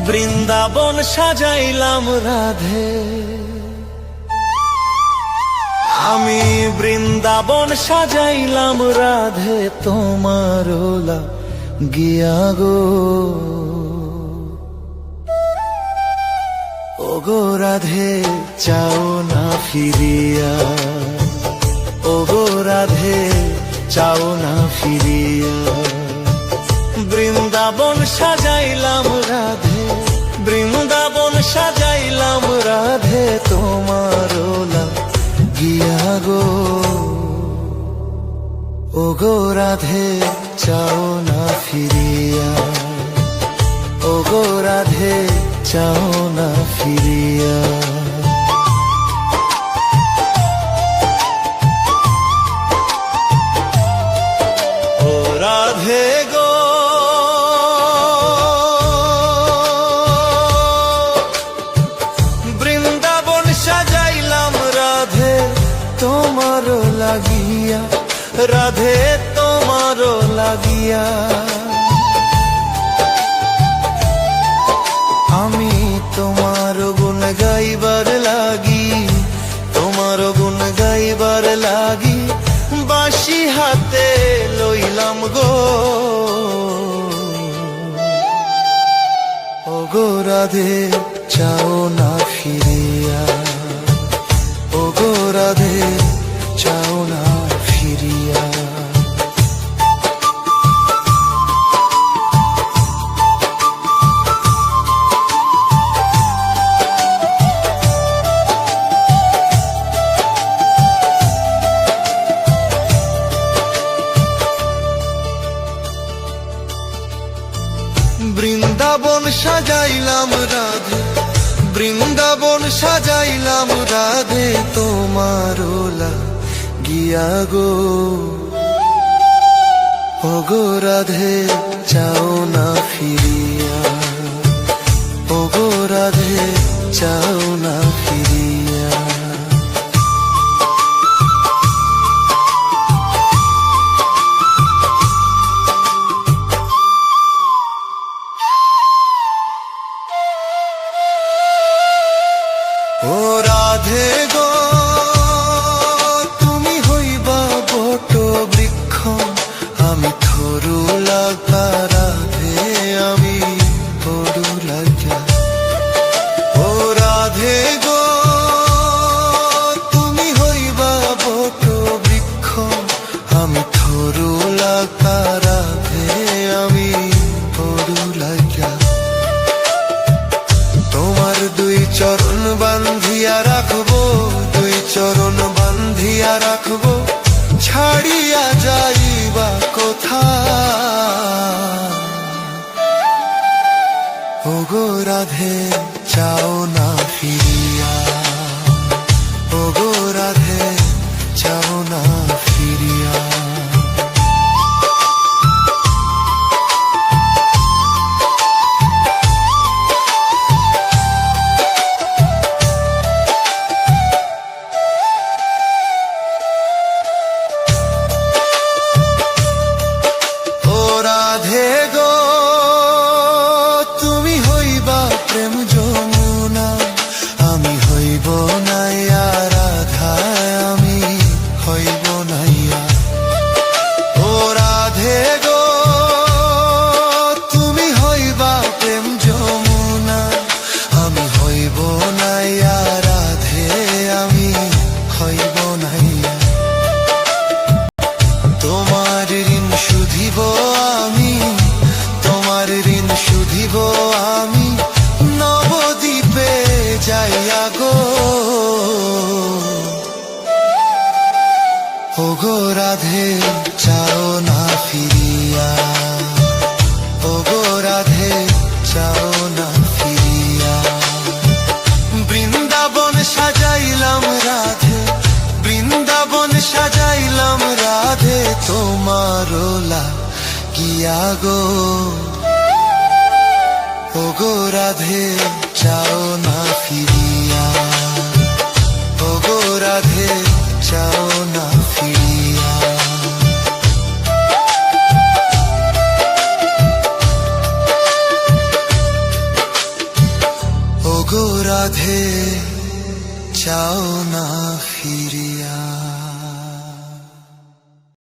বৃন্দাবন সাজাইলাম রাধে, আমি বৃন্দাবন সাজাইলাম রাধে তোমার গিয়া গো। ও গো রাধে চাও না ফিরিয়া, ও গো রাধে চাও না ফিরিয়া। বৃন্দাবন সাজাইলাম রাধে, বৃন্দাবন সাজাইলাম রাধে তোমার গিয়া গো। ও গো রাধে চাও না ফিরিয়া, ও গো রাধে চাও না ফিরিয়া। ও রাধে গো বৃন্দাবন সাজাইলাম রাধে তোমার লাগিয়া, রাধে তোমার লাগিয়া। আমি তোমার গুণ গাইবার লাগি, তোমার গুণ গাইবার লাগি বাঁশি হাতে লইলাম গো। ও গো রাধে চাও না ফিরিয়া, ও গো রাধে চাও না ফিরিয়া। বৃন্দাবন সাজাইলাম রাধে, বৃন্দাবন সাজাইলাম রাধে তোমার গিয়া গো। ও গো রাধে চাও না ফিরিয়া, ও গো রাধে চাও না ফিরিয়া। ও রাধে গো তুমি হইবা বট বৃক্ষ, আমি থরু লাগা রাধে আমি থরু লাগা। ও রাধে গো তুমি হইবা বট বৃক্ষ, আমি থরু লাগা রাধে আমি থরু লাগা। তোমার দুই চরণ বান্ধিয়া রাখবো, দুই চরণ বান্ধিয়া রাখবো, ছাড়িয়া যাইবা কোথা। ও গো রাধে চাও না ফিরিয়া, ও গো রাধে চাও না ফিরিয়া। রাধে গো তুমি হইবা প্রেম যমুনা, আমি হইব নাইয়া রাধা আমি হইব নাইয়া। ও রাধে গো তুমি হইবা প্রেম যমুনা, আমি হইব নাইয়া রাধে আমি হইব নাইয়া। তোমার ঋণ শুধিব আমি, তোমার ঋণ শুধিব আমি নবদ্বীপে যাইয়া গো। ও গো রাধে চাও না ফিরিয়া, ও গো রাধে চাও না ফিরিয়া। বৃন্দাবন সাজাইলাম রাধে, বৃন্দাবন সাজাইলাম রাধে তোমার গিয়া গো। ও গো রাধে চাও না ফিরিয়া, ও গো রাধে চাও না ফিরিয়া। রাধে চাও না ফিরিয়া।